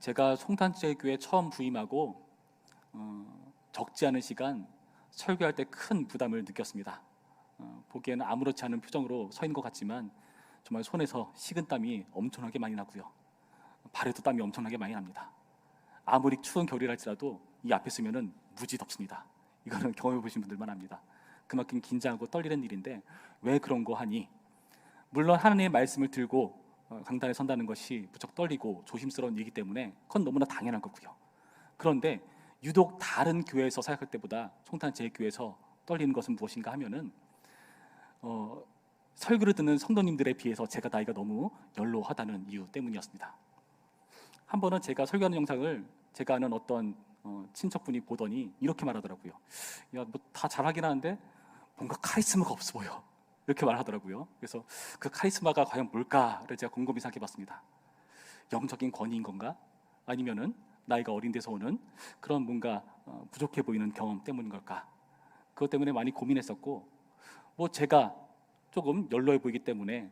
제가 송탄제교회 처음 부임하고 적지 않은 시간 설교할 때 큰 부담을 느꼈습니다. 보기에는 아무렇지 않은 표정으로 서 있는 것 같지만 정말 손에서 식은땀이 엄청나게 많이 나고요, 발에도 땀이 엄청나게 많이 납니다. 아무리 추운 겨울이랄지라도 이 앞에 서면은 무지 덥습니다. 이거는 경험해 보신 분들만 압니다. 그만큼 긴장하고 떨리는 일인데 왜 그런 거 하니? 물론 하나님의 말씀을 들고 강단에 선다는 것이 무척 떨리고 조심스러운 일이기 때문에 그건 너무나 당연한 거고요. 그런데 유독 다른 교회에서 사역할 때보다 송탄 제 교회에서 떨리는 것은 무엇인가 하면은 설교를 듣는 성도님들에 비해서 제가 나이가 너무 연로하다는 이유 때문이었습니다. 한 번은 제가 설교하는 영상을 제가 아는 어떤 친척분이 보더니 이렇게 말하더라고요. 야, 뭐 다 잘하긴 하는데 뭔가 카리스마가 없어 보여, 이렇게 말하더라고요. 그래서 그 카리스마가 과연 뭘까를 제가 곰곰이 생각해봤습니다. 영적인 권위인 건가? 아니면은 나이가 어린 데서 오는 그런 뭔가 부족해 보이는 경험 때문인 걸까? 그것 때문에 많이 고민했었고, 뭐 제가 조금 연로해 보이기 때문에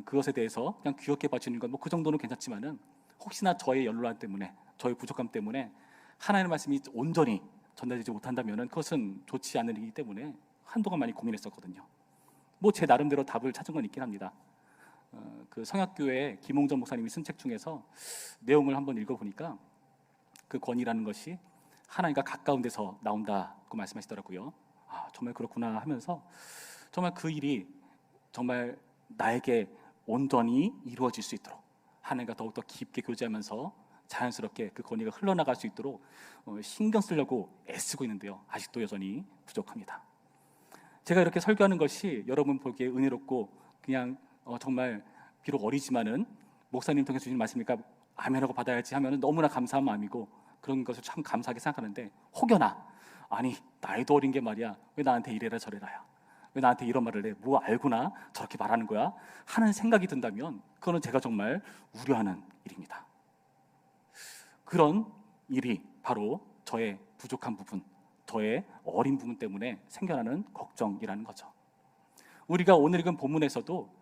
그것에 대해서 그냥 귀엽게 봐주는 건 뭐 그 정도는 괜찮지만은 혹시나 저의 연로함 때문에, 저의 부족함 때문에 하나님의 말씀이 온전히 전달되지 못한다면은 그것은 좋지 않은 일이기 때문에 한동안 많이 고민했었거든요. 뭐 제 나름대로 답을 찾은 건 있긴 합니다. 그 성약교회 김홍전 목사님이 쓴 책 중에서 내용을 한번 읽어보니까 그 권위라는 것이 하나님과 가까운 데서 나온다고 말씀하시더라고요. 아, 정말 그렇구나 하면서 정말 그 일이 정말 나에게 온전히 이루어질 수 있도록 하나님과 더욱더 깊게 교제하면서 자연스럽게 그 권위가 흘러나갈 수 있도록 신경 쓰려고 애쓰고 있는데요, 아직도 여전히 부족합니다. 제가 이렇게 설교하는 것이 여러분 보기에 은혜롭고 그냥 정말 비록 어리지만은 목사님 통해 주신 말씀이니까 아멘하고 받아야지 하면은 너무나 감사한 마음이고 그런 것을 참 감사하게 생각하는데, 혹여나 아니 나이도 어린 게 말이야 왜 나한테 이래라 저래라야, 왜 나한테 이런 말을 해, 뭐 알고나 저렇게 말하는 거야 하는 생각이 든다면 그거는 제가 정말 우려하는 일입니다. 그런 일이 바로 저의 부족한 부분, 저의 어린 부분 때문에 생겨나는 걱정이라는 거죠. 우리가 오늘 읽은 본문에서도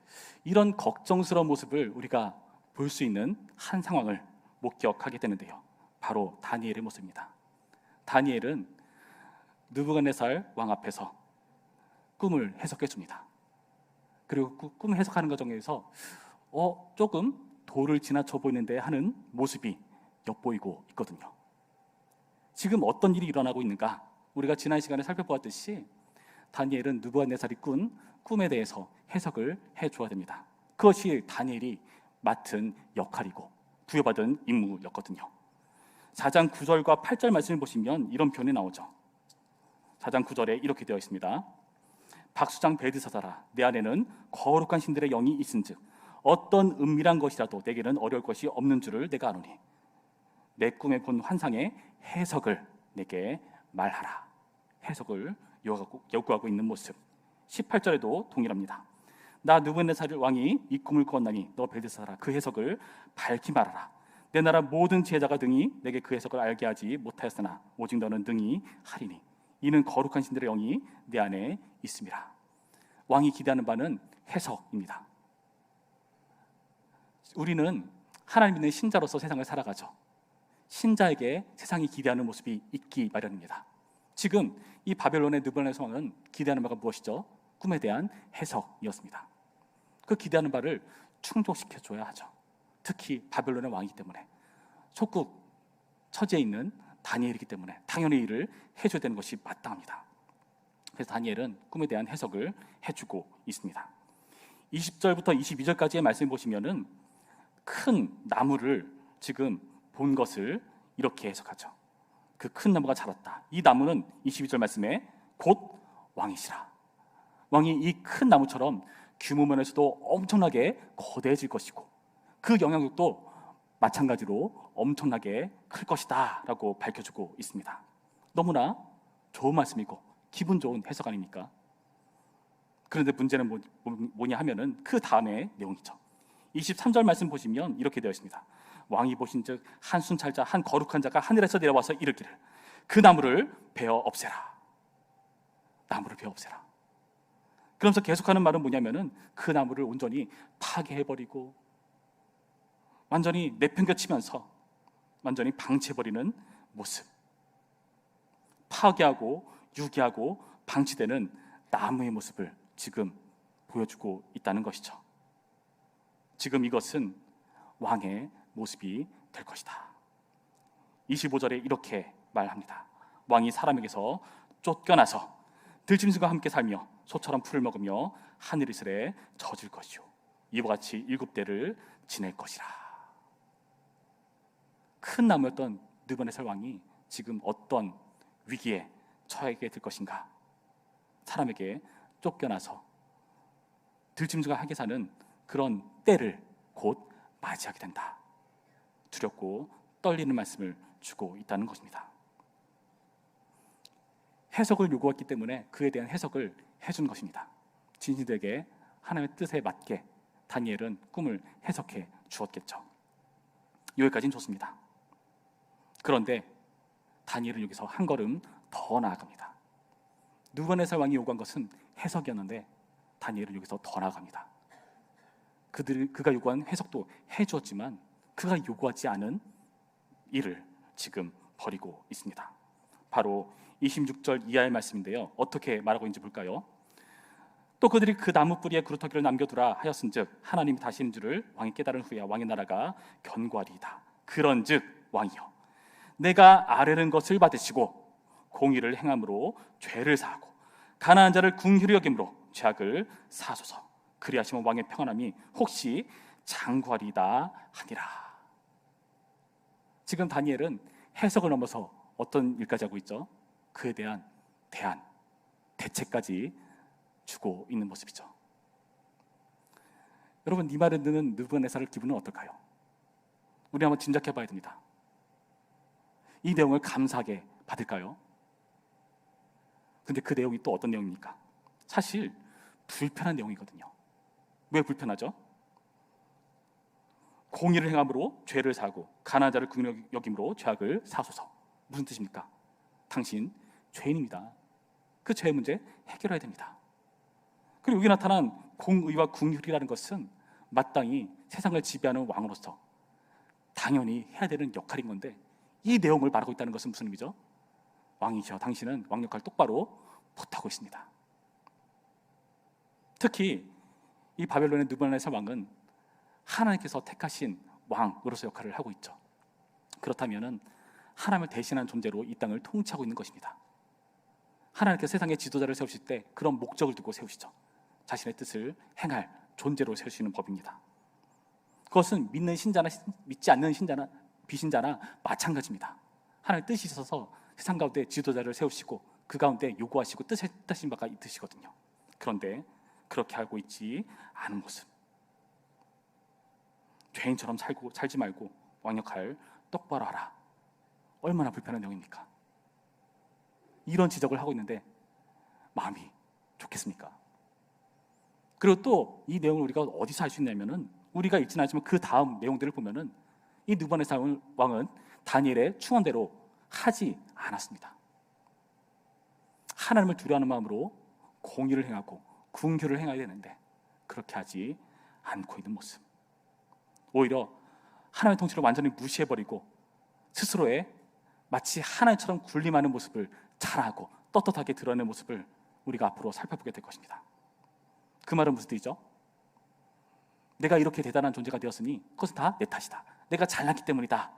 이런 걱정스러운 모습을 우리가 볼 수 있는 한 상황을 목격하게 되는데요, 바로 다니엘의 모습입니다. 다니엘은 느부갓네살 왕 앞에서 꿈을 해석해 줍니다. 그리고 꿈 해석하는 과정에서 조금 도를 지나쳐 보이는데 하는 모습이 엿보이고 있거든요. 지금 어떤 일이 일어나고 있는가? 우리가 지난 시간에 살펴보았듯이 다니엘은 느부갓네살이 꾼 꿈에 대해서 해석을 해줘야 됩니다. 그것이 다니엘이 맡은 역할이고 부여받은 임무였거든요. 4장 9절과 8절 말씀을 보시면 이런 표현이 나오죠. 4장 9절에 이렇게 되어 있습니다. 박수장 벨드사자라, 내 안에는 거룩한 신들의 영이 있은즉 어떤 은밀한 것이라도 내게는 어려울 것이 없는 줄을 내가 아노니 내 꿈에 본 환상의 해석을 내게 말하라. 해석을 요구하고 있는 모습. 18절에도 동일합니다. 나 느부갓네살 왕이 이 꿈을 꾸었나니 너 벨드사자라, 그 해석을 밝히 말하라. 내 나라 모든 지혜자가 등이 내게 그 해석을 알게 하지 못하였으나 오직 너는 등이 하리니 이는 거룩한 신들의 영이 내 안에 있습니다. 왕이 기대하는 바는 해석입니다. 우리는 하나님 믿는 신자로서 세상을 살아가죠. 신자에게 세상이 기대하는 모습이 있기 마련입니다. 지금 이 바벨론의 느부갓네살 왕은 기대하는 바가 무엇이죠? 꿈에 대한 해석이었습니다. 그 기대하는 바를 충족시켜줘야 하죠. 특히 바벨론의 왕이기 때문에, 속국 처지에 있는 다니엘이기 때문에 당연히 이를 해줘야 되는 것이 마땅합니다. 그래서 다니엘은 꿈에 대한 해석을 해주고 있습니다. 20절부터 22절까지의 말씀을 보시면은 큰 나무를 지금 본 것을 이렇게 해석하죠. 그 큰 나무가 자랐다. 이 나무는 22절 말씀에 곧 왕이시라. 왕이 이 큰 나무처럼 규모 면에서도 엄청나게 거대해질 것이고 그 영향력도 마찬가지로 엄청나게 클 것이다 라고 밝혀주고 있습니다. 너무나 좋은 말씀이고 기분 좋은 해석 아닙니까? 그런데 문제는 뭐냐 하면은 그 다음에 내용이죠. 23절 말씀 보시면 이렇게 되어 있습니다. 왕이 보신즉 한 순찰자 한 거룩한 자가 하늘에서 내려와서 이르기를 그 나무를 베어 없애라. 나무를 베어 없애라. 그러면서 계속하는 말은 뭐냐면은 그 나무를 온전히 파괴해버리고 완전히 내팽겨치면서 완전히 방치해버리는 모습, 파괴하고 유기하고 방치되는 나무의 모습을 지금 보여주고 있다는 것이죠. 지금 이것은 왕의 모습이 될 것이다. 25절에 이렇게 말합니다. 왕이 사람에게서 쫓겨나서 들짐승과 함께 살며 소처럼 풀을 먹으며 하늘 이슬에 젖을 것이요 이와 같이 7대를 지낼 것이라. 큰 나무였던 느부갓네살 왕이 지금 어떤 위기에 처하게 될 것인가? 사람에게 쫓겨나서 들짐승과 함께 사는 그런 때를 곧 맞이하게 된다. 두렵고 떨리는 말씀을 주고 있다는 것입니다. 해석을 요구했기 때문에 그에 대한 해석을 해준 것입니다. 진실되게 하나님의 뜻에 맞게 다니엘은 꿈을 해석해 주었겠죠. 여기까지는 좋습니다. 그런데 다니엘은 여기서 한 걸음 더 나아갑니다. 느부갓네살 왕이 요구한 것은 해석이었는데 다니엘은 여기서 더 나아갑니다. 그가 요구한 해석도 해주었지만 그가 요구하지 않은 일을 지금 벌이고 있습니다. 바로 26절 이하의 말씀인데요, 어떻게 말하고 있는지 볼까요? 또 그들이 그 나무 뿌리에 그루터기를 남겨두라 하였은즉 하나님이 다시는 줄을 왕이 깨달은 후에 왕의 나라가 견고하리이다. 그런즉 왕이여, 내가 아뢰는 것을 받으시고 공의를 행함으로 죄를 사하고 가난한 자를 긍휼히 여김으로 죄악을 사소서. 그리하시면 왕의 평안함이 혹시 장구하리이다 하니라. 지금 다니엘은 해석을 넘어서 어떤 일까지 하고 있죠? 그에 대한 대책까지 주고 있는 모습이죠. 여러분, 이 말을 듣는 느부갓네살 기분은 어떨까요? 우리 한번 짐작해 봐야 됩니다. 이 내용을 감사하게 받을까요? 근데 그 내용이 또 어떤 내용입니까? 사실 불편한 내용이거든요. 왜 불편하죠? 공의를 행함으로 죄를 사고 가난한 자를 긍휼히 여김으로 죄악을 사소서. 무슨 뜻입니까? 당신 죄인입니다. 그 죄의 문제 해결해야 됩니다. 그리고 여기 나타난 공의와 긍휼이라는 것은 마땅히 세상을 지배하는 왕으로서 당연히 해야 되는 역할인 건데, 이 내용을 말하고 있다는 것은 무슨 의미죠? 왕이셔, 당신은 왕 역할을 똑바로 못하고 있습니다. 특히 이 바벨론의 느부갓네살 왕은 하나님께서 택하신 왕으로서 역할을 하고 있죠. 그렇다면 하나님을 대신한 존재로 이 땅을 통치하고 있는 것입니다. 하나님께서 세상의 지도자를 세우실 때 그런 목적을 두고 세우시죠. 자신의 뜻을 행할 존재로 세우시는 법입니다. 그것은 믿는 신자나 믿지 않는 신자나 비신자나 마찬가지입니다. 하나님의 뜻이 있어서 세상 가운데 지도자를 세우시고 그 가운데 요구하시고 뜻하신 바가 있으시거든요. 그런데 그렇게 하고 있지 않은 모습, 죄인처럼 살지 말고 왕 역할 똑바로 하라. 얼마나 불편한 내용입니까? 이런 지적을 하고 있는데 마음이 좋겠습니까? 그리고 또 이 내용을 우리가 어디서 알 수 있냐면은, 우리가 읽지는 않지만 그 다음 내용들을 보면은 이 느부갓네살 왕은 다니엘의 충언대로 하지 않았습니다. 하나님을 두려워하는 마음으로 공의를 행하고 긍휼을 행해야 되는데 그렇게 하지 않고 있는 모습, 오히려 하나님의 통치를 완전히 무시해버리고 스스로의 마치 하나님처럼 군림하는 모습을 자랑하고 떳떳하게 드러내는 모습을 우리가 앞으로 살펴보게 될 것입니다. 그 말은 무슨 뜻이죠? 내가 이렇게 대단한 존재가 되었으니 그것은 다 내 탓이다, 내가 잘났기 때문이다.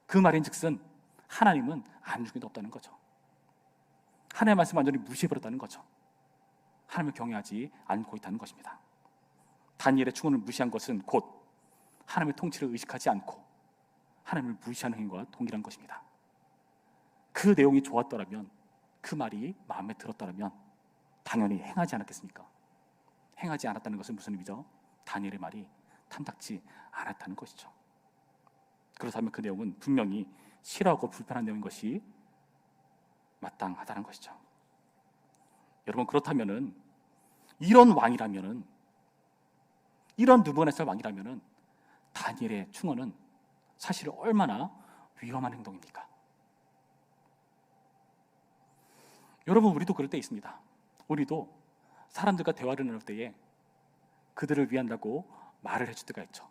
그 말인즉슨 하나님은 안중에도 없다는 거죠. 하나님의 말씀을 완전히 무시해버렸다는 거죠. 하나님을 경외하지 않고 있다는 것입니다. 다니엘의 충언을 무시한 것은 곧 하나님의 통치를 의식하지 않고 하나님을 무시하는 행위와 동일한 것입니다. 그 내용이 좋았더라면, 그 말이 마음에 들었더라면 당연히 행하지 않았겠습니까? 행하지 않았다는 것은 무슨 의미죠? 다니엘의 말이 탐탁지 않았다는 것이죠. 그렇다면 그 내용은 분명히 싫어하고 불편한 내용인 것이 마땅하다는 것이죠. 여러분, 그렇다면은 이런 왕이라면은, 이런 느부갓네살 왕이라면은 다니엘의 충언은 사실 얼마나 위험한 행동입니까? 여러분, 우리도 그럴 때 있습니다. 우리도 사람들과 대화를 나눌 때에 그들을 위한다고 말을 해줄 때가 있죠.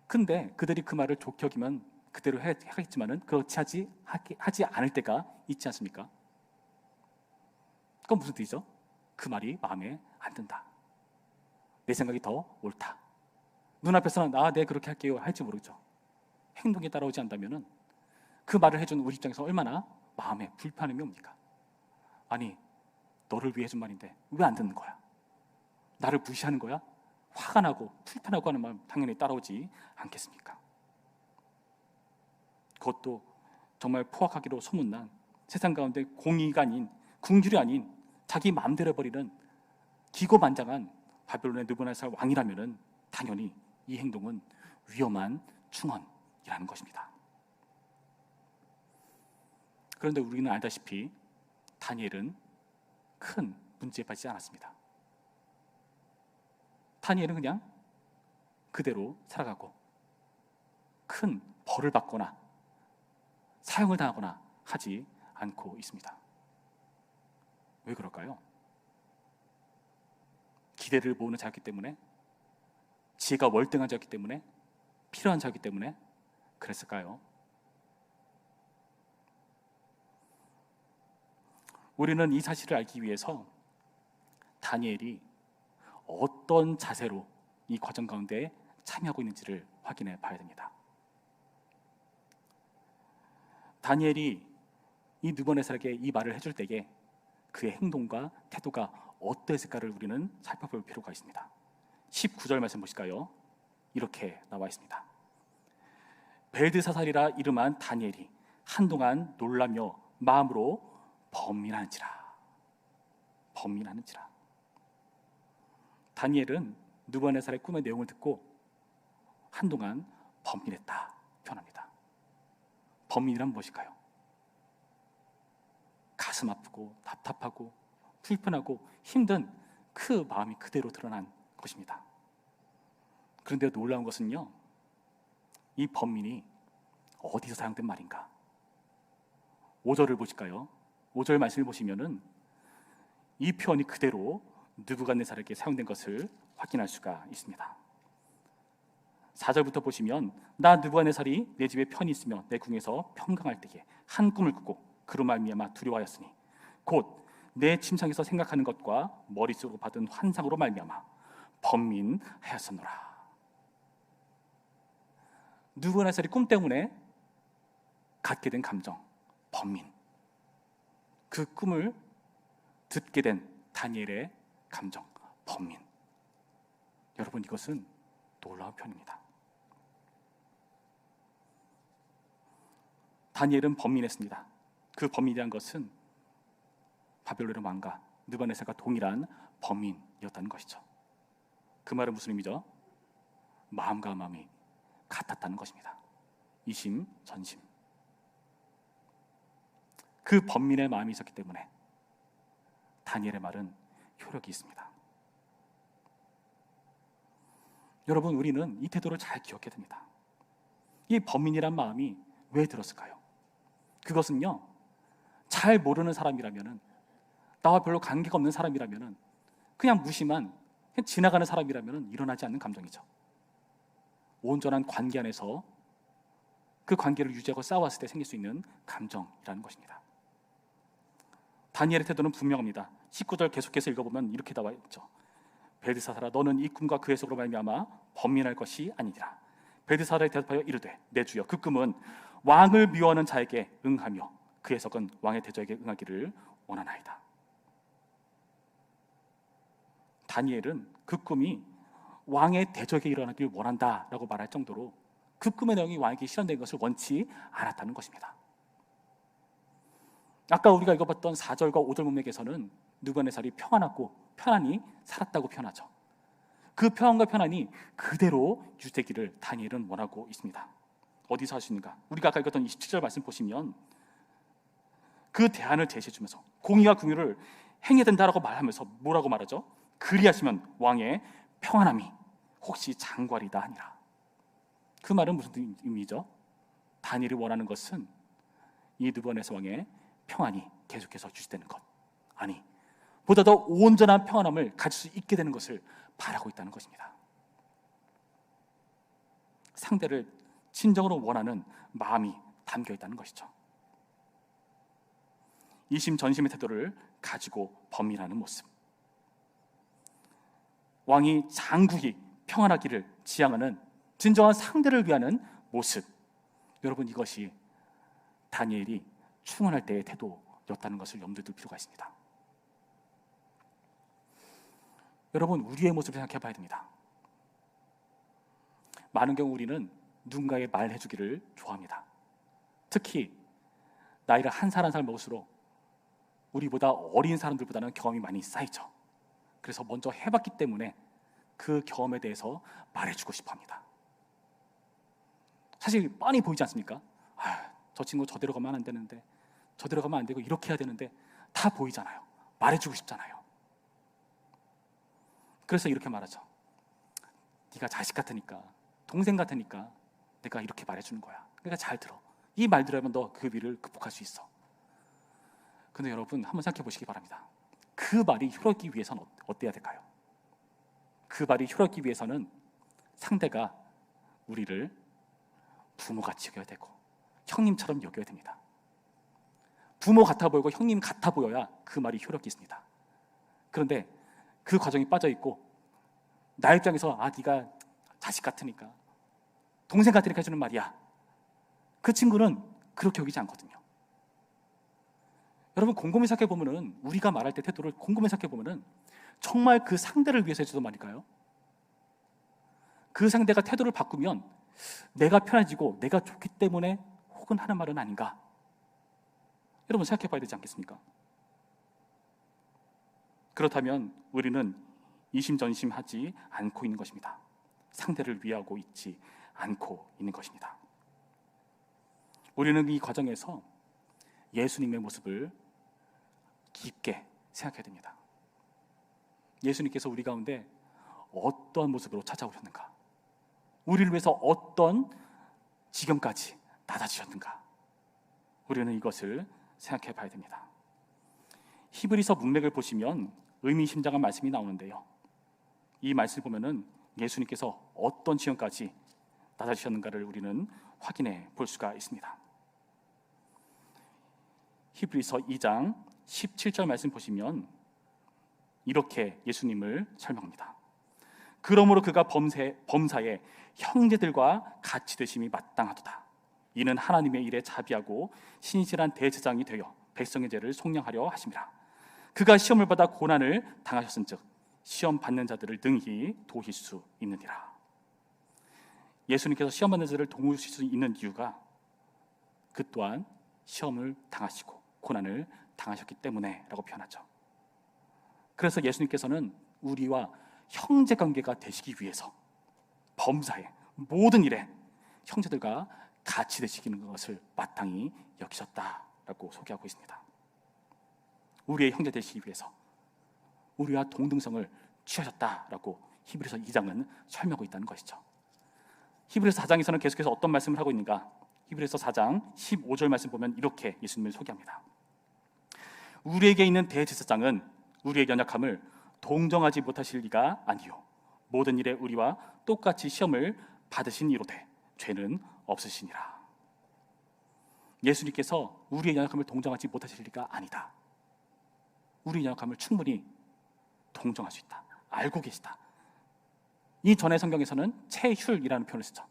근데 그들이 그 말을 좋게 여기면 그대로 하겠지만은 그렇지 하지 않을 때가 있지 않습니까? 그건 무슨 뜻이죠? 그 말이 마음에 안 든다. 내 생각이 더 옳다. 눈앞에서는 네 그렇게 할게요 할지 모르죠. 행동에 따라오지 않다면은 그 말을 해준 우리 입장에서 얼마나 마음에 불편함이 옵니까? 아니 너를 위해 해준 말인데 왜 안 듣는 거야? 나를 무시하는 거야? 화가 나고 불편하고 하는 마음 당연히 따라오지 않겠습니까? 그것도 정말 포악하기로 소문난 세상 가운데 공의가 아닌 궁율이 아닌 자기 마음대로 해버리는 기고만장한 바벨론의 느부갓네살 왕이라면은 당연히 이 행동은 위험한 충언이라는 것입니다. 그런데 우리는 알다시피 다니엘은 큰 문제에 빠지지 않았습니다. 다니엘은 그냥 그대로 살아가고 큰 벌을 받거나 사형을 당하거나 하지 않고 있습니다. 왜 그럴까요? 기대를 모으는 자였기 때문에, 지혜가 월등한 자였기 때문에, 필요한 자였기 때문에 그랬을까요? 우리는 이 사실을 알기 위해서 다니엘이 어떤 자세로 이 과정 가운데 참여하고 있는지를 확인해 봐야 됩니다. 다니엘이 이 느부갓네살에게 이 말을 해줄 때에 그의 행동과 태도가 어땠을까를 우리는 살펴볼 필요가 있습니다. 19절 말씀 보실까요? 이렇게 나와 있습니다. 벨드사살이라 이름한 다니엘이 한동안 놀라며 마음으로 번민하는지라. 다니엘은 느부갓네살의 꿈의 내용을 듣고 한동안 번민했다 표현합니다. 번민이란 무엇일까요? 가슴 아프고 답답하고 불편하고 힘든 그 마음이 그대로 드러난 것입니다. 그런데 놀라운 것은요, 이 번민이 어디서 사용된 말인가? 5절을 보실까요? 5절 말씀을 보시면은 이 표현이 그대로 느부갓네살에게 사용된 것을 확인할 수가 있습니다. 4절부터 보시면 나 느부갓네살이 내 집에 편히 있으며 내 궁에서 평강할 때에 한 꿈을 꾸고 그로 말미암아 두려워하였으니 곧 내 침상에서 생각하는 것과 머릿속으로 받은 환상으로 말미암아 번민하였었노라. 느부갓네살이 꿈 때문에 갖게 된 감정, 번민. 그 꿈을 듣게 된 다니엘의 감정, 번민. 여러분, 이것은 놀라운 편입니다. 다니엘은 번민했습니다. 그 번민이란 것은 바벨론의 왕과 느부갓네살과 동일한 번민이었다는 것이죠. 그 말은 무슨 의미죠? 마음과 마음이 같았다는 것입니다. 이심전심. 그 번민의 마음이 있었기 때문에 다니엘의 말은 효력이 있습니다. 여러분, 우리는 이 태도를 잘 기억해야 됩니다. 이 번민이란 마음이 왜 들었을까요? 그것은요, 잘 모르는 사람이라면은, 나와 별로 관계가 없는 사람이라면은, 그냥 무심한, 그냥 지나가는 사람이라면은 일어나지 않는 감정이죠. 온전한 관계 안에서 그 관계를 유지하고 싸웠을 때 생길 수 있는 감정이라는 것입니다. 다니엘의 태도는 분명합니다. 19절 계속해서 읽어보면 이렇게 나와 있죠. 벨드사살아, 너는 이 꿈과 그 해석으로 말미암아 번민할 것이 아니니라. 벨드사살에 대답하여 이르되, 내 주여, 그 꿈은 왕을 미워하는 자에게 응하며 그 해석은 왕의 대적에게 응하기를 원하나이다. 다니엘은 그 꿈이 왕의 대적에게 일어나기를 원한다라고 말할 정도로 그 꿈의 내용이 왕에게 실현된 것을 원치 않았다는 것입니다. 아까 우리가 읽어봤던 4절과 5절 문맥에서는 느부갓네살이 평안하고 편안히 살았다고 표현하죠. 그 평안과 편안이 그대로 유지되기를 다니엘은 원하고 있습니다. 어디서 할 수 있는가? 우리가 아까 읽었던 27절 말씀 보시면 그 대안을 제시해주면서 공의와 긍휼을 행해야 된다라고 말하면서 뭐라고 말하죠? 그리하시면 왕의 평안함이 혹시 장관이다 하니라. 그 말은 무슨 의미죠? 다니엘이 원하는 것은 이 느부갓네살 왕의 평안이 계속해서 유지되는 것, 아니 보다 더 온전한 평안함을 가질 수 있게 되는 것을 바라고 있다는 것입니다. 상대를 진정으로 원하는 마음이 담겨 있다는 것이죠. 이심전심의 태도를 가지고 범인하는 모습. 왕이 장국이 평안하기를 지향하는 진정한 상대를 위하는 모습. 여러분, 이것이 다니엘이 충원할 때의 태도였다는 것을 염두에 둘 필요가 있습니다. 여러분, 우리의 모습을 생각해 봐야 됩니다. 많은 경우 우리는 누군가에게 말해주기를 좋아합니다. 특히 나이를 한 살 한 살 먹을수록 우리보다 어린 사람들보다는 경험이 많이 쌓이죠. 그래서 먼저 해봤기 때문에 그 경험에 대해서 말해주고 싶어합니다. 사실 뻔히 보이지 않습니까? 저 친구 저대로 가면 안 되는데, 저대로 가면 안 되고 이렇게 해야 되는데, 다 보이잖아요. 말해주고 싶잖아요. 그래서 이렇게 말하죠. 네가 자식 같으니까, 동생 같으니까 내가 이렇게 말해주는 거야. 그러니까 잘 들어. 이 말 들으면 너 그 위를 극복할 수 있어. 근데 여러분, 한번 생각해 보시기 바랍니다. 그 말이 효력이 위해서는 어때야 될까요? 그 말이 효력이 위해서는 상대가 우리를 부모같이 여겨야 되고 형님처럼 여겨야 됩니다. 부모 같아 보이고 형님 같아 보여야 그 말이 효력이 있습니다. 그런데 그 과정이 빠져 있고 나 입장에서 네가 자식 같으니까, 동생 같으니까 해주는 말이야. 그 친구는 그렇게 여기지 않거든요. 여러분, 곰곰이 생각해 보면은, 우리가 말할 때 태도를 곰곰이 생각해 보면은 정말 그 상대를 위해서 해주던 말일까요? 그 상대가 태도를 바꾸면 내가 편해지고 내가 좋기 때문에 혹은 하는 말은 아닌가? 여러분, 생각해 봐야 되지 않겠습니까? 그렇다면 우리는 이심전심하지 않고 있는 것입니다. 상대를 위하고 있지 않고 있는 것입니다. 우리는 이 과정에서 예수님의 모습을 깊게 생각해야 됩니다. 예수님께서 우리 가운데 어떤 모습으로 찾아오셨는가? 우리를 위해서 어떤 지경까지 낮아지셨는가? 우리는 이것을 생각해 봐야 됩니다. 히브리서 문맥을 보시면 의미심장한 말씀이 나오는데요, 이 말씀을 보면은 예수님께서 어떤 지경까지 낮아지셨는가를 우리는 확인해 볼 수가 있습니다. 히브리서 2장 17절 말씀 보시면 이렇게 예수님을 설명합니다. 그러므로 그가 범사에 형제들과 같이 되심이 마땅하도다. 이는 하나님의 일에 자비하고 신실한 대제사장이 되어 백성의 죄를 속량하려 하심이라. 그가 시험을 받아 고난을 당하셨은즉 시험 받는 자들을 능히 도우실 수 있느니라. 예수님께서 시험 받는 자들을 도우실 수 있는 이유가 그 또한 시험을 당하시고 고난을 당하셨기 때문에 라고 표현하죠. 그래서 예수님께서는 우리와 형제관계가 되시기 위해서 범사에 모든 일에 형제들과 같이 되시는 것을 마땅히 여기셨다라고 소개하고 있습니다. 우리의 형제 되시기 위해서 우리와 동등성을 취하셨다라고 히브리서 2장은 설명하고 있다는 것이죠. 히브리서 4장에서는 계속해서 어떤 말씀을 하고 있는가? 히브리서 4장 15절 말씀 보면 이렇게 예수님을 소개합니다. 우리에게 있는 대제사장은 우리의 연약함을 동정하지 못하실 리가 아니요 모든 일에 우리와 똑같이 시험을 받으신 이로되 죄는 없으시니라. 예수님께서 우리의 연약함을 동정하지 못하실 리가 아니다. 우리의 연약함을 충분히 동정할 수 있다. 알고 계시다. 이 전의 성경에서는 체휼이라는 표현을 쓰죠.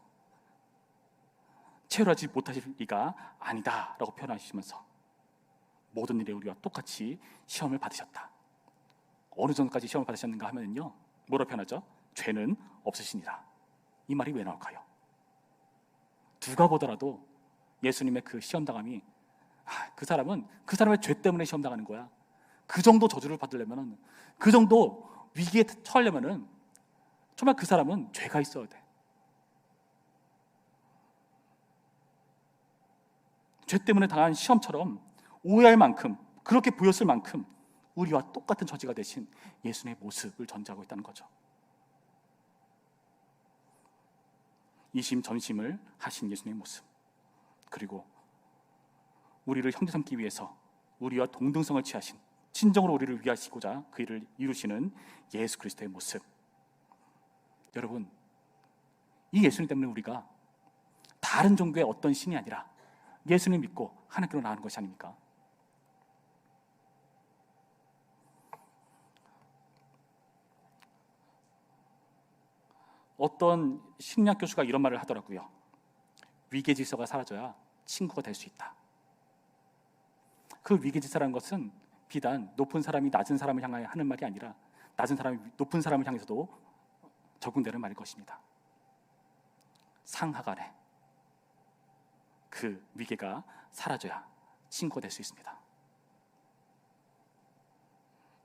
체휼하지 못하실 리가 아니다 라고 표현하시면서 모든 일에 우리와 똑같이 시험을 받으셨다. 어느 정도까지 시험을 받으셨는가 하면요, 뭐라 표현하죠? 죄는 없으시니라. 이 말이 왜 나올까요? 누가 보더라도 예수님의 그 시험당함이 그 사람은 그 사람의 죄 때문에 시험당하는 거야. 그 정도 저주를 받으려면, 그 정도 위기에 처하려면 정말 그 사람은 죄가 있어야 돼. 죄 때문에 당한 시험처럼 오해할 만큼, 그렇게 보였을 만큼 우리와 똑같은 처지가 되신 예수님의 모습을 전제하고 있다는 거죠. 이심전심을 하신 예수님의 모습, 그리고 우리를 형제 삼기 위해서 우리와 동등성을 취하신, 진정으로 우리를 위하시고자 그 일을 이루시는 예수 그리스도의 모습. 여러분, 이 예수님 때문에 우리가 다 다른 종교의 어떤 신이 아니라 예수님 믿고 하나님께로 나아가는 것이 아닙니까? 어떤 심리학 교수가 이런 말을 하더라고요. 위계 질서가 사라져야 친구가 될 수 있다. 그 위계 질서라는 것은 비단 높은 사람이 낮은 사람을 향하여 하는 말이 아니라 낮은 사람이 높은 사람을 향해서도 적용되는 말일 것입니다. 상하 간에 그 위계가 사라져야 친구가 될 수 있습니다.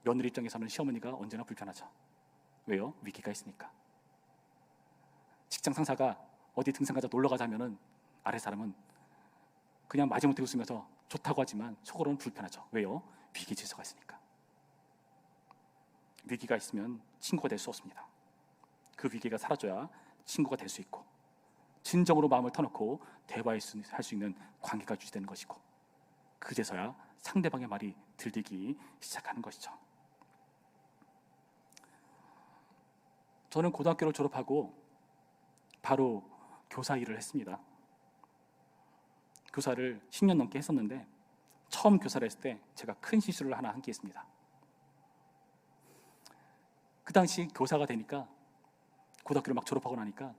며느리 입장에서는 시어머니가 언제나 불편하죠. 왜요? 위계가 있으니까. 직장 상사가 어디 등산 가자 놀러 가자면은 아래 사람은 그냥 마지못해 웃으면서 좋다고 하지만 속으로는 불편하죠. 왜요? 위계 질서가 있으니까. 위기가 있으면 친구가 될 수 없습니다. 그 위계가 사라져야 친구가 될 수 있고 진정으로 마음을 터놓고 대화할 수 있는 관계가 유지되는 것이고 그제서야 상대방의 말이 들리기 시작하는 것이죠. 저는 고등학교를 졸업하고 바로 교사 일을 했습니다. 교사를 10년 넘게 했었는데 처음 교사를 했을 때 제가 큰 실수를 하나 한 게 있습니다. 그 당시 교사가 되니까 고등학교를 막 졸업하고 나니까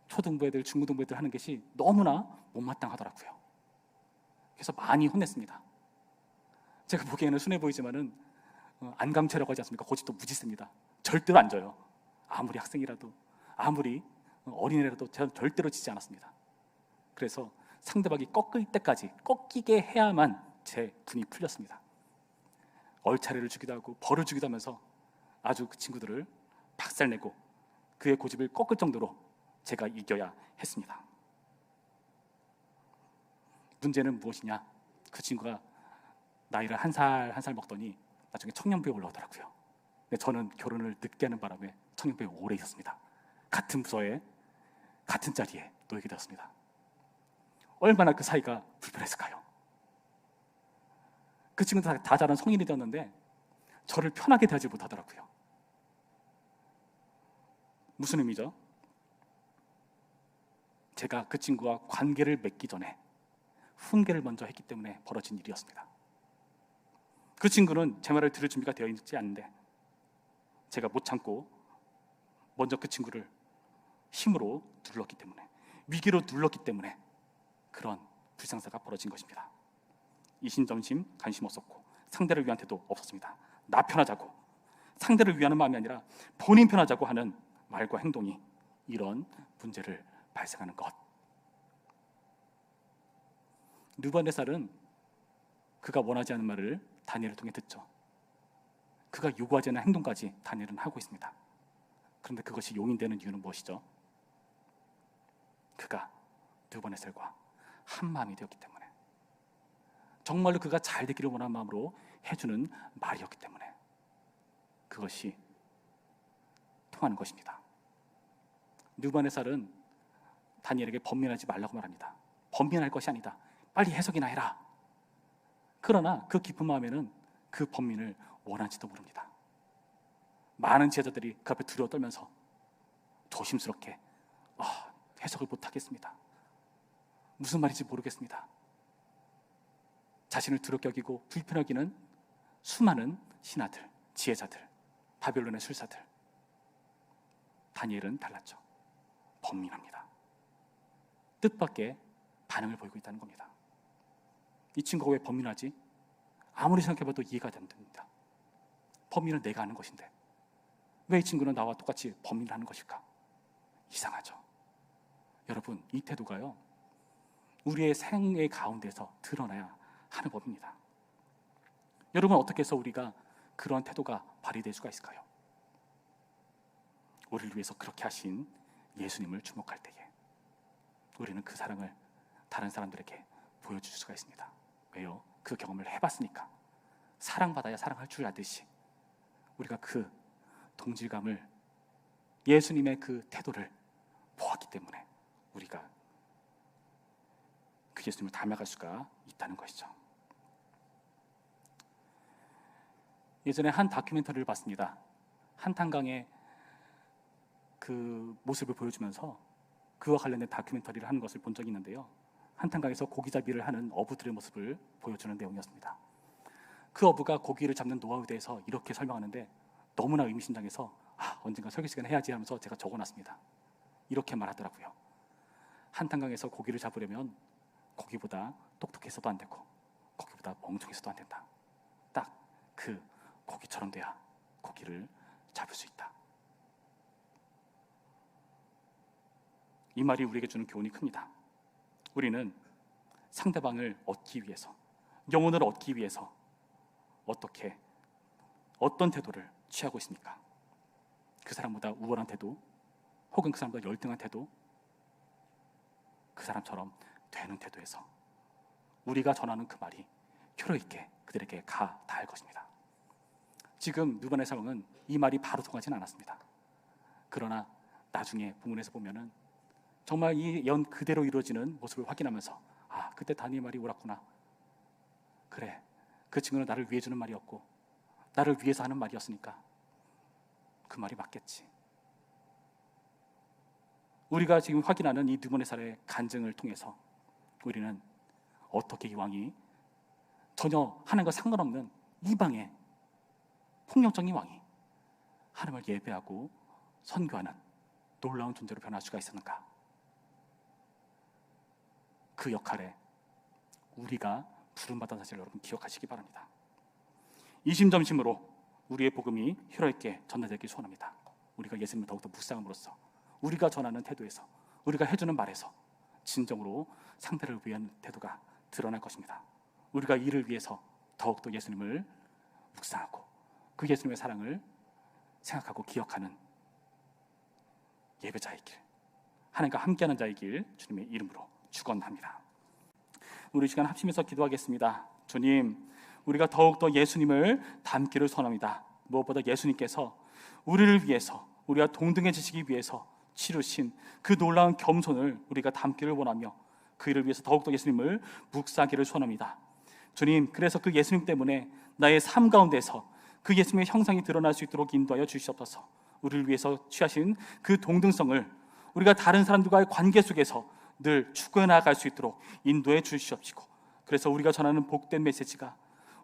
초등부 애들, 중고등부 애들 하는 것이 너무나 못마땅하더라고요. 그래서 많이 혼냈습니다. 제가 보기에는 순해 보이지만은 안감체라고 하지 않습니까? 고집도 무지 셉니다. 절대로 안 져요. 아무리 학생이라도 아무리 어린애라도 저는 절대로 지지 않았습니다. 그래서 상대방이 꺾일 때까지 꺾이게 해야만 제 분이 풀렸습니다. 얼차례를 주기도 하고 벌을 주기도 하면서 아주 그 친구들을 박살내고 그의 고집을 꺾을 정도로 제가 이겨야 했습니다. 문제는 무엇이냐? 그 친구가 나이를 한 살 한 살 먹더니 나중에 청년부에 올라오더라고요. 근데 저는 결혼을 늦게 하는 바람에 청년부에 오래 있었습니다. 같은 부서에 같은 자리에 놓이게 되었습니다. 얼마나 그 사이가 불편했을까요? 그 친구는 다 자란 성인이 되었는데 저를 편하게 대하지 못하더라고요. 무슨 의미죠? 제가 그 친구와 관계를 맺기 전에 훈계를 먼저 했기 때문에 벌어진 일이었습니다. 그 친구는 제 말을 들을 준비가 되어 있지 않은데 제가 못 참고 먼저 그 친구를 힘으로 눌렀기 때문에, 위기로 눌렀기 때문에 그런 불상사가 벌어진 것입니다. 이심전심 관심 없었고 상대를 위한 태도 없었습니다. 나 편하자고, 상대를 위하는 마음이 아니라 본인 편하자고 하는 말과 행동이 이런 문제를 발생하는 것. 느부갓네살은 그가 원하지 않는 말을 다니엘을 통해 듣죠. 그가 요구하지 않는 행동까지 다니엘은 하고 있습니다. 그런데 그것이 용인되는 이유는 무엇이죠? 그가 느부갓네살과 한 마음이 되었기 때문에, 정말로 그가 잘 되기를 원하는 마음으로 해주는 말이었기 때문에 그것이 통하는 것입니다. 느부갓네살은 다니엘에게 번민하지 말라고 말합니다. 번민할 것이 아니다. 빨리 해석이나 해라. 그러나 그 깊은 마음에는 그 번민을 원하지도 모릅니다. 많은 제자들이 그 앞에 두려워 떨면서 조심스럽게 해석을 못하겠습니다. 무슨 말인지 모르겠습니다. 자신을 두렵게 여기고 불편하게 여기는 수많은 신하들, 지혜자들, 바벨론의 술사들. 다니엘은 달랐죠. 번민합니다. 뜻밖의 반응을 보이고 있다는 겁니다. 이 친구가 왜 번민하지? 아무리 생각해봐도 이해가 안 됩니다. 번민은 내가 하는 것인데 왜 이 친구는 나와 똑같이 번민을 하는 것일까? 이상하죠. 여러분, 이 태도가요 우리의 생애 가운데서 드러나야 하는 법입니다. 여러분, 어떻게 해서 우리가 그런 태도가 발휘될 수가 있을까요? 우리를 위해서 그렇게 하신 예수님을 주목할 때에 우리는 그 사랑을 다른 사람들에게 보여줄 수가 있습니다. 왜요? 그 경험을 해봤으니까. 사랑받아야 사랑할 줄 알듯이 우리가 그 동질감을, 예수님의 그 태도를 보았기 때문에 우리가 그 예수님을 닮아갈 수가 있다는 것이죠. 예전에 한 다큐멘터리를 봤습니다. 한탄강의 그 모습을 보여주면서 그와 관련된 다큐멘터리를 하는 것을 본 적이 있는데요. 한탄강에서 고기잡이를 하는 어부들의 모습을 보여주는 내용이었습니다. 그 어부가 고기를 잡는 노하우에 대해서 이렇게 설명하는데 너무나 의미심장해서 언젠가 설교 시간에 해야지 하면서 제가 적어놨습니다. 이렇게 말하더라고요. 한탄강에서 고기를 잡으려면 고기보다 똑똑해서도 안 되고 고기보다 멍청해서도 안 된다. 딱 그 고기처럼 돼야 고기를 잡을 수 있다. 이 말이 우리에게 주는 교훈이 큽니다. 우리는 상대방을 얻기 위해서, 영혼을 얻기 위해서 어떤 태도를 취하고 있습니까? 그 사람보다 우월한 태도, 혹은 그 사람보다 열등한 태도, 그 사람처럼 되는 태도에서 우리가 전하는 그 말이 효력 있게 그들에게 가 닿을 것입니다. 지금 누번의 상황은 이 말이 바로 통하지는 않았습니다. 그러나 나중에 본문에서 보면은 정말 이 연 그대로 이루어지는 모습을 확인하면서 그때 다니엘 말이 옳았구나. 그래, 그 친구는 나를 위해 주는 말이었고 나를 위해서 하는 말이었으니까 그 말이 맞겠지. 우리가 지금 확인하는 이 느부갓네살의 간증을 통해서 우리는 어떻게 이 왕이 전혀 하나님과 상관없는 이방의 폭력적인 왕이 하나님을 예배하고 선교하는 놀라운 존재로 변할 수가 있었는가? 그 역할에 우리가 부름받은 사실을 여러분 기억하시기 바랍니다. 이심점심으로 우리의 복음이 효력 있게 전달되길 소원합니다. 우리가 예수님을 더욱더 묵상함으로써 우리가 전하는 태도에서, 우리가 해주는 말에서 진정으로 상대를 위한 태도가 드러날 것입니다. 우리가 이를 위해서 더욱더 예수님을 묵상하고 그 예수님의 사랑을 생각하고 기억하는 예배자의 길, 하나님과 함께하는 자의 길, 주님의 이름으로 축원합니다. 우리 시간 합심해서 기도하겠습니다. 주님, 우리가 더욱더 예수님을 닮기를 소원합니다. 무엇보다 예수님께서 우리를 위해서, 우리가 동등해지시기 위해서 치르신 그 놀라운 겸손을 우리가 닮기를 원하며 그 일을 위해서 더욱더 예수님을 묵상하기를 소원합니다. 주님, 그래서 그 예수님 때문에 나의 삶 가운데서 그 예수님의 형상이 드러날 수 있도록 인도하여 주시옵소서. 우리를 위해서 취하신 그 동등성을 우리가 다른 사람들과의 관계 속에서 늘 추구해 나아갈 수 있도록 인도해 주시옵시고, 그래서 우리가 전하는 복된 메시지가,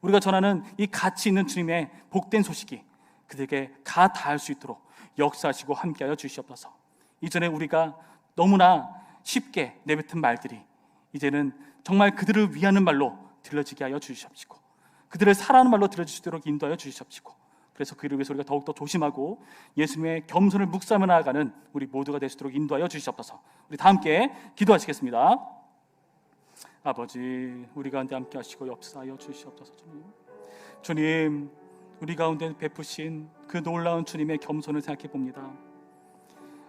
우리가 전하는 이 가치 있는 주님의 복된 소식이 그들에게 가 닿을 수 있도록 역사하시고 함께하여 주시옵소서. 이전에 우리가 너무나 쉽게 내뱉은 말들이 이제는 정말 그들을 위하는 말로 들려지게 하여 주시옵시고, 그들을 사랑하는 말로 들려주시도록 인도하여 주시옵시고, 그래서 그 일을 위해서 우리가 더욱더 조심하고 예수님의 겸손을 묵상하며 나아가는 우리 모두가 될 수 있도록 인도하여 주시옵소서. 우리 다 함께 기도하시겠습니다. 아버지, 우리 가운데 함께 하시고 역사하여 주시옵소서. 주님, 우리 가운데 베푸신 그 놀라운 주님의 겸손을 생각해 봅니다.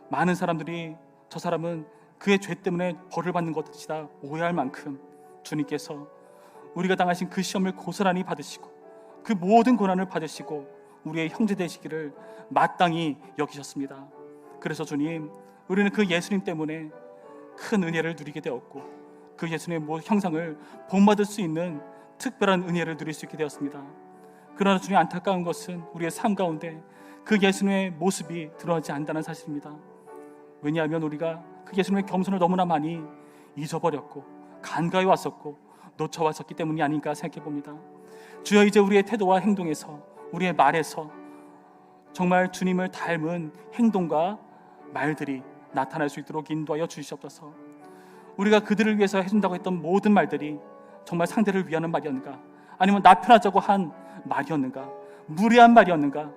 많은 사람들이 저 사람은 그의 죄 때문에 벌을 받는 것이다 오해할 만큼 주님께서 우리가 당하신 그 시험을 고스란히 받으시고 그 모든 고난을 받으시고 우리의 형제 되시기를 마땅히 여기셨습니다. 그래서 주님, 우리는 그 예수님 때문에 큰 은혜를 누리게 되었고 그 예수님의 형상을 본받을 수 있는 특별한 은혜를 누릴 수 있게 되었습니다. 그러나 주님, 안타까운 것은 우리의 삶 가운데 그 예수님의 모습이 드러나지 않는다는 사실입니다. 왜냐하면 우리가 그 예수님의 겸손을 너무나 많이 잊어버렸고 간과해 왔었고 놓쳐왔었기 때문이 아닌가 생각해 봅니다. 주여, 이제 우리의 태도와 행동에서, 우리의 말에서 정말 주님을 닮은 행동과 말들이 나타날 수 있도록 인도하여 주시옵소서. 우리가 그들을 위해서 해준다고 했던 모든 말들이 정말 상대를 위하는 말이었는가, 아니면 나 편하자고 한 말이었는가, 무례한 말이었는가,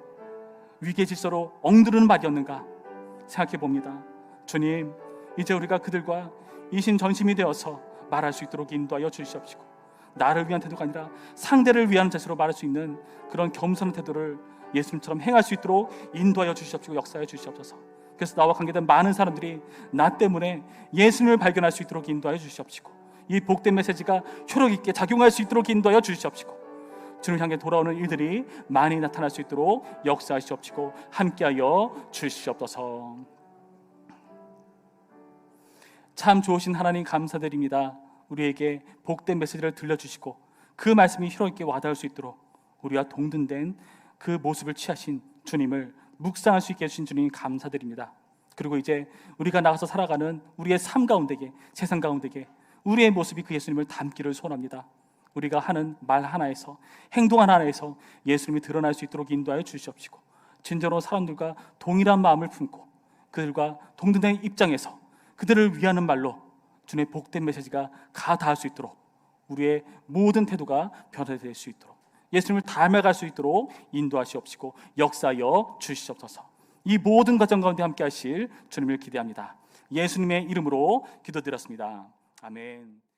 위계 질서로 엉두르는 말이었는가 생각해 봅니다. 주님, 이제 우리가 그들과 이심전심이 되어서 말할 수 있도록 인도하여 주시옵시고, 나를 위한 태도가 아니라 상대를 위한 자세로 말할 수 있는 그런 겸손한 태도를 예수님처럼 행할 수 있도록 인도하여 주시옵시고 역사해 주시옵소서. 그래서 나와 관계된 많은 사람들이 나 때문에 예수님을 발견할 수 있도록 인도하여 주시옵시고, 이 복된 메시지가 효력 있게 작용할 수 있도록 인도하여 주시옵시고, 주님을 향해 돌아오는 일들이 많이 나타날 수 있도록 역사하시옵시고 함께하여 주시옵소서. 참 좋으신 하나님, 감사드립니다. 우리에게 복된 메시지를 들려주시고 그 말씀이 효력 있게 와닿을 수 있도록 우리와 동등된 그 모습을 취하신 주님을 묵상할 수 있게 해주신 주님 감사드립니다. 그리고 이제 우리가 나가서 살아가는 우리의 삶 가운데에, 세상 가운데에 우리의 모습이 그 예수님을 닮기를 소원합니다. 우리가 하는 말 하나에서, 행동 하나에서 예수님이 드러날 수 있도록 인도하여 주시옵시고, 진정으로 사람들과 동일한 마음을 품고 그들과 동등된 입장에서 그들을 위하는 말로 주님의 복된 메시지가 닿을 수 있도록 우리의 모든 태도가 변화될 수 있도록, 예수님을 닮아갈 수 있도록 인도하시옵시고 역사하여 주시옵소서. 이 모든 과정 가운데 함께 하실 주님을 기대합니다. 예수님의 이름으로 기도드렸습니다. 아멘.